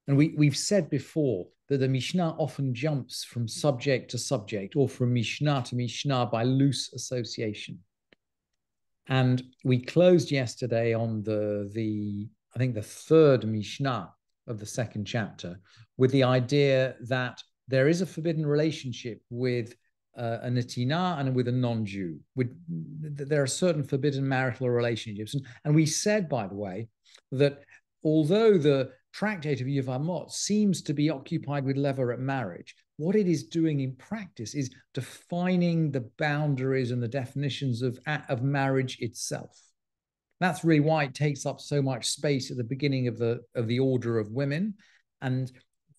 And we've said before that the Mishnah often jumps from subject to subject or from Mishnah to Mishnah by loose association. And we closed yesterday on the I think the third Mishnah of the second chapter with the idea that there is a forbidden relationship with a Netina and with a non-Jew. There are certain forbidden marital relationships. And we said, by the way, that although the tractate of Yevamot seems to be occupied with levirate marriage, what it is doing in practice is defining the boundaries and the definitions of marriage itself. That's really why it takes up so much space at the beginning of the order of women. And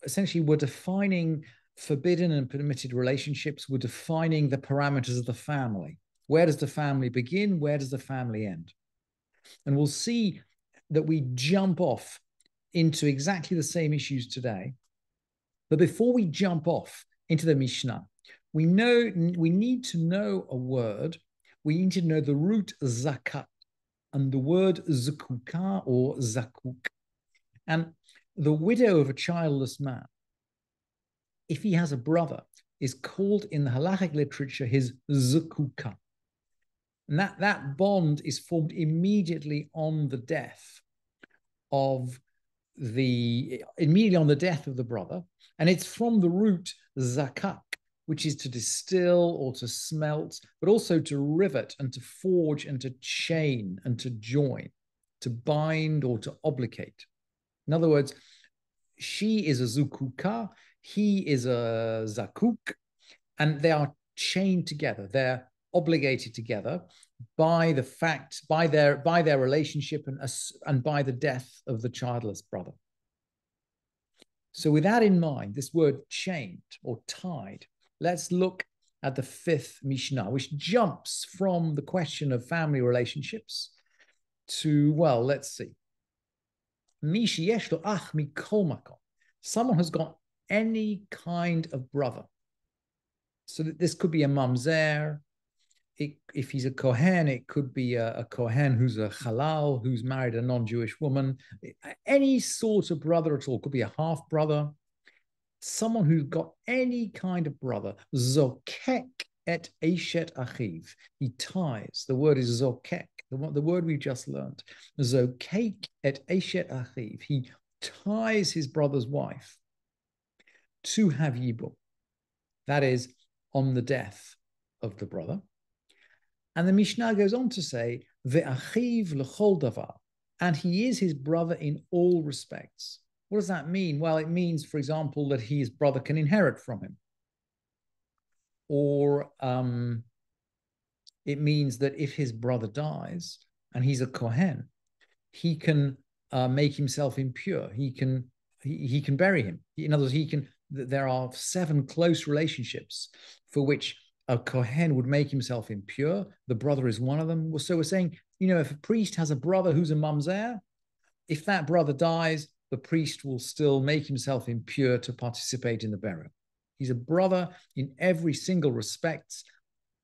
essentially, we're defining forbidden and permitted relationships. We're defining the parameters of the family. Where does the family begin? Where does the family end? And we'll see that we jump off into exactly the same issues today. But before we jump off into the Mishnah, we need to know a word. We need to know the root zakat and the word zakuka or zakuk. And the widow of a childless man, if he has a brother, is called in the halachic literature his zakuka. And that bond is formed immediately on the death of the brother, and it's from the root zakak, which is to distill or to smelt, but also to rivet and to forge and to chain and to join, to bind or to obligate. In other words, she is a zukuka, he is a zakuk, and they are chained together. They're obligated together by their relationship and by the death of the childless brother. So with that in mind, this word chained or tied, let's look at the fifth Mishnah, which jumps from the question of family relationships to, well, let's see. Someone has got any kind of brother. So this could be a mamzer. If he's a Kohen, it could be a Kohen who's a halal, who's married a non-Jewish woman. Any sort of brother at all. Could be a half-brother. Someone who's got any kind of brother. Zokek et eshet achiv. He ties. The word is zokek, the word we just learned. Zokek et eshet achiv. He ties his brother's wife to have yibum. That is, on the death of the brother. And the Mishnah goes on to say, Ve'achiv l'chol davar, and he is his brother in all respects. What does that mean? Well, it means, for example, that his brother can inherit from him. Or it means that if his brother dies and he's a Kohen, he can make himself impure. He can bury him. In other words, there are 7 close relationships for which a Kohen would make himself impure. The brother is one of them. So we're saying, if a priest has a brother who's a mamzer, if that brother dies, the priest will still make himself impure to participate in the burial. He's a brother in every single respect,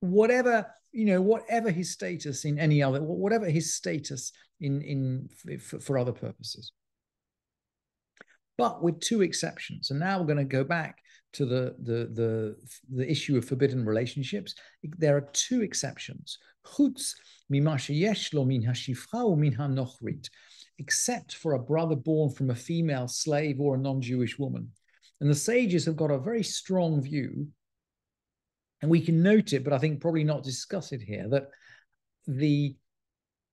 whatever his status in any other, whatever his status for other purposes. But with 2 exceptions. And now we're going to go back to the issue of forbidden relationships. There are 2 exceptions. Chutz mima sheyesh lo min hashifcha u min hanochrit, except for a brother born from a female slave or a non-Jewish woman. And the sages have got a very strong view, and we can note it, but I think probably not discuss it here, that the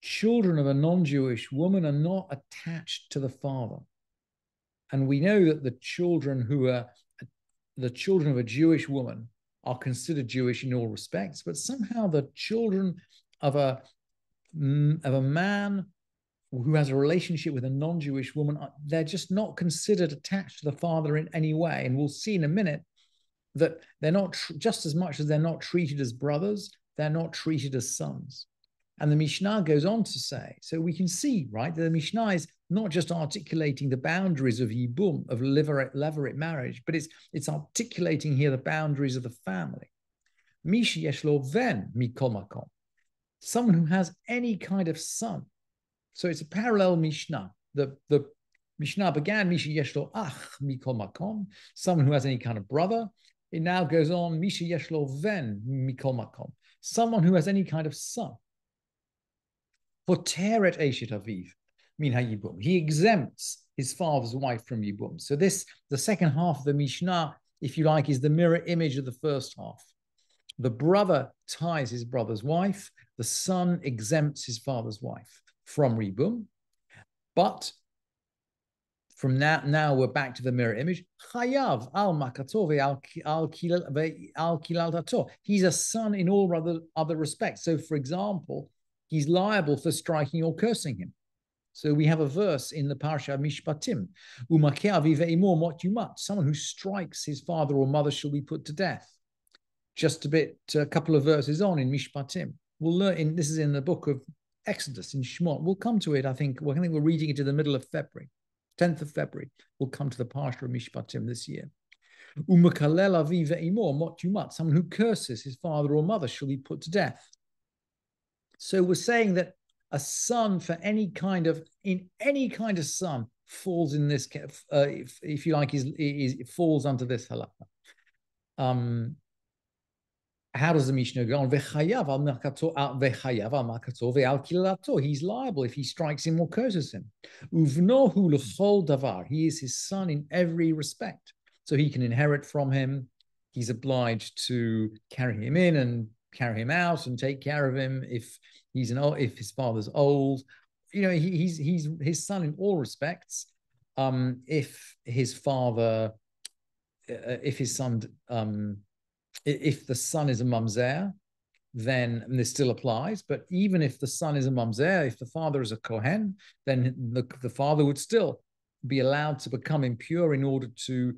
children of a non-Jewish woman are not attached to the father. And we know that the children of a Jewish woman are considered Jewish in all respects, but somehow the children of a man who has a relationship with a non-Jewish woman, they're just not considered attached to the father in any way. And we'll see in a minute that they're not, just as much as they're not treated as brothers, they're not treated as sons. And the Mishnah goes on to say, so we can see, right, that the Mishnah is not just articulating the boundaries of yibum, of levirate marriage, but it's articulating here the boundaries of the family. Mishi yeshlo ven mikol makom, someone who has any kind of son. So it's a parallel Mishnah. The Mishnah began, Misha Yeshlo Ach Mikol Makom, someone who has any kind of brother. It now goes on, Misha Yeshlo Ven Mikol Makom, someone who has any kind of son. Poteret Eshet Aviv, Min HaYibum. He exempts his father's wife from Yibum. So this, the second half of the Mishnah, if you like, is the mirror image of the first half. The brother ties his brother's wife. The son exempts his father's wife from Ribum. But from now we're back to the mirror image. Chayav al makato al kilaltato. He's a son in all other respects. So, for example, he's liable for striking or cursing him. So we have a verse in the Parsha Mishpatim. Someone who strikes his father or mother shall be put to death. Just a couple of verses on in Mishpatim. We'll learn, this is in the book of Exodus, in Shemot. We'll come to it, I think we're reading it in the middle of February. 10th of February, we'll come to the Parsha of Mishpatim this year. Someone who curses his father or mother shall be put to death. So we're saying that a son for any kind of son falls in this, if you like, it falls under this halakha. How does the Mishnah go on? He's liable if he strikes him or curses him. He is his son in every respect. So he can inherit from him. He's obliged to carry him in and carry him out and take care of him if his father's old. He's his son in all respects. If the son is a mamzer, then this still applies. But even if the son is a mamzer, if the father is a kohen, then the father would still be allowed to become impure in order to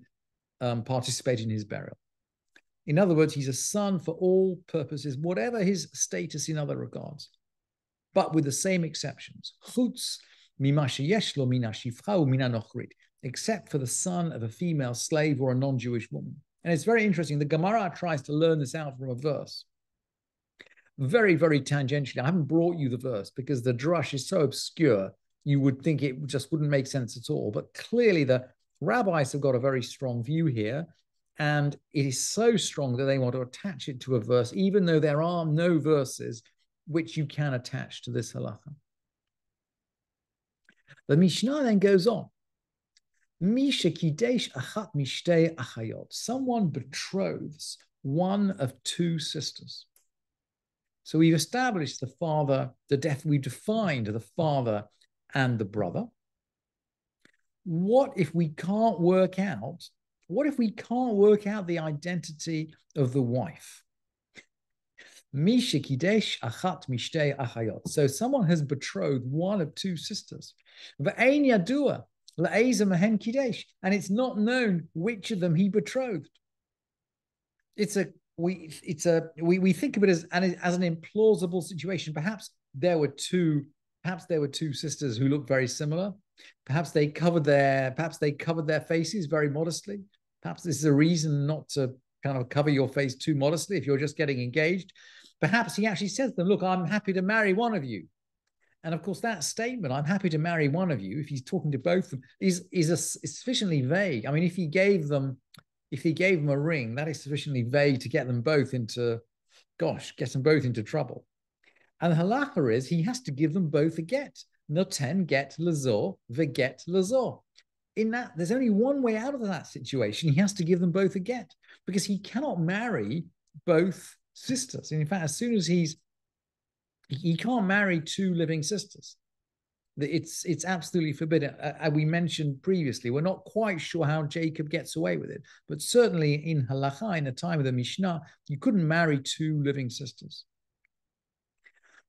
participate in his burial. In other words, he's a son for all purposes, whatever his status in other regards, but with the same exceptions. Except for the son of a female slave or a non-Jewish woman. And it's very interesting. The Gemara tries to learn this out from a verse. Very, very tangentially. I haven't brought you the verse because the drush is so obscure, you would think it just wouldn't make sense at all. But clearly the rabbis have got a very strong view here. And it is so strong that they want to attach it to a verse, even though there are no verses which you can attach to this halakha. The Mishnah then goes on. Someone betroths one of two sisters. So we've established the father, we've defined the father and the brother. What if we can't work out the identity of the wife? So someone has betrothed one of two sisters. And it's not known which of them he betrothed. We think of it as an implausible situation. Perhaps there were two sisters who looked very similar. Perhaps they covered their faces very modestly. Perhaps this is a reason not to kind of cover your face too modestly if you're just getting engaged. Perhaps he actually says to them, look, I'm happy to marry one of you. And of course, that statement, I'm happy to marry one of you, if he's talking to both of them, is sufficiently vague. I mean, if he gave them a ring, that is sufficiently vague to get them both into trouble. And the halacha is he has to give them both a get. Noten get lazor, veget lazor. In that, there's only one way out of that situation. He has to give them both a get because he cannot marry both sisters. And in fact, as soon as he can't marry two living sisters. It's absolutely forbidden. We mentioned previously, we're not quite sure how Jacob gets away with it, but certainly in halacha, in the time of the Mishnah, you couldn't marry two living sisters.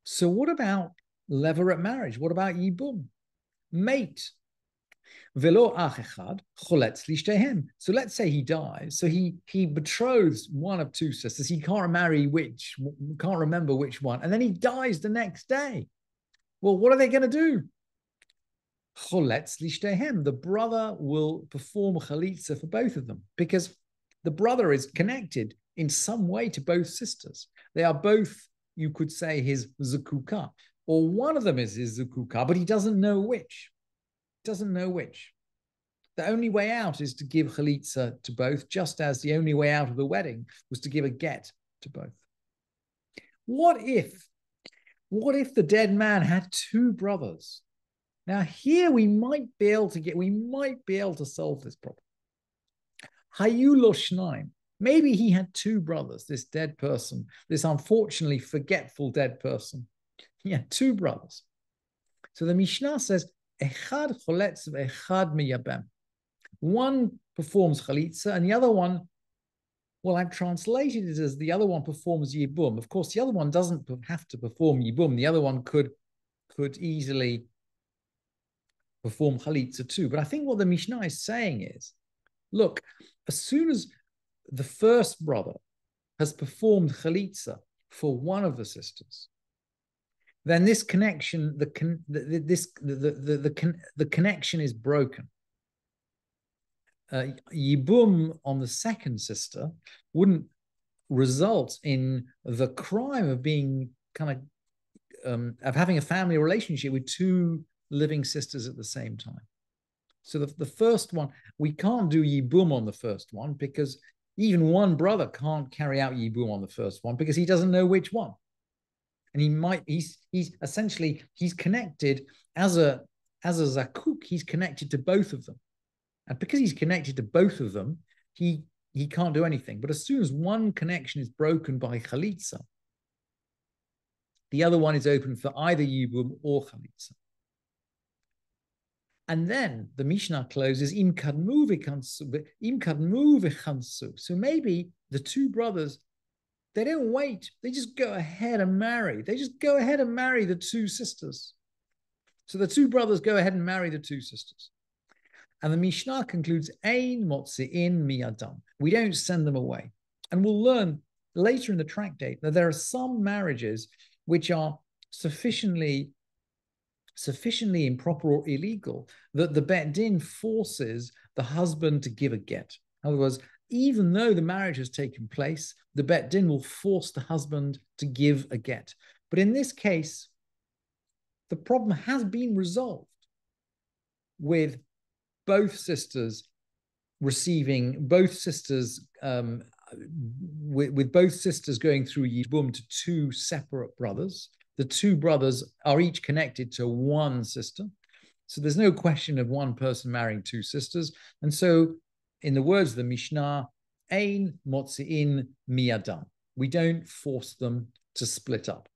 So what about levirate marriage? What about yibum? Mate. Velo achechad choletz lishtehem. So let's say he dies. So he betroths one of two sisters. He can't remember which one. And then he dies the next day. Well, what are they going to do? Choletz lishtehem. The brother will perform chalitza for both of them because the brother is connected in some way to both sisters. They are both, you could say, his zukuka, or one of them is his zukuka, but he doesn't know which. The only way out is to give chalitza to both, just as the only way out of the wedding was to give a get to both. What if the dead man had two brothers? Now here we might be able to solve this problem. Hayu lo shnaim. Maybe he had two brothers, this dead person, this unfortunately forgetful dead person. He had two brothers. So the Mishnah says, Echad choletz ve'echad miyabem. One performs chalitza and the other one, well, I've translated it as the other one performs yibum. Of course, the other one doesn't have to perform yibum. The other one could easily perform chalitza too. But I think what the Mishnah is saying is, look, as soon as the first brother has performed chalitza for one of the sisters, then this connection, the connection is broken. Yibum on the second sister wouldn't result in the crime of being of having a family relationship with two living sisters at the same time. So the first one, we can't do yibum on the first one because even one brother can't carry out yibum on the first one because he doesn't know which one. And he's essentially connected as a zakuk, he's connected to both of them. And because he's connected to both of them, he can't do anything. But as soon as one connection is broken by chalitza, the other one is open for either yibum or chalitza. And then the Mishnah closes, im kadmu v'chansu. So maybe the two brothers, they don't wait. They just go ahead and marry. They just go ahead and marry the two sisters. So the two brothers go ahead and marry the two sisters. And the Mishnah concludes, ein motzi'in miyadam. We don't send them away. And we'll learn later in the tractate that there are some marriages which are sufficiently improper or illegal that the Bet Din forces the husband to give a get. In other words, even though the marriage has taken place, the Bet Din will force the husband to give a get. But in this case, the problem has been resolved with both sisters receiving, with both sisters going through yibum to two separate brothers. The two brothers are each connected to one sister. So there's no question of one person marrying two sisters. And so in the words of the Mishnah, ein motzi'in miyadam. We don't force them to split up.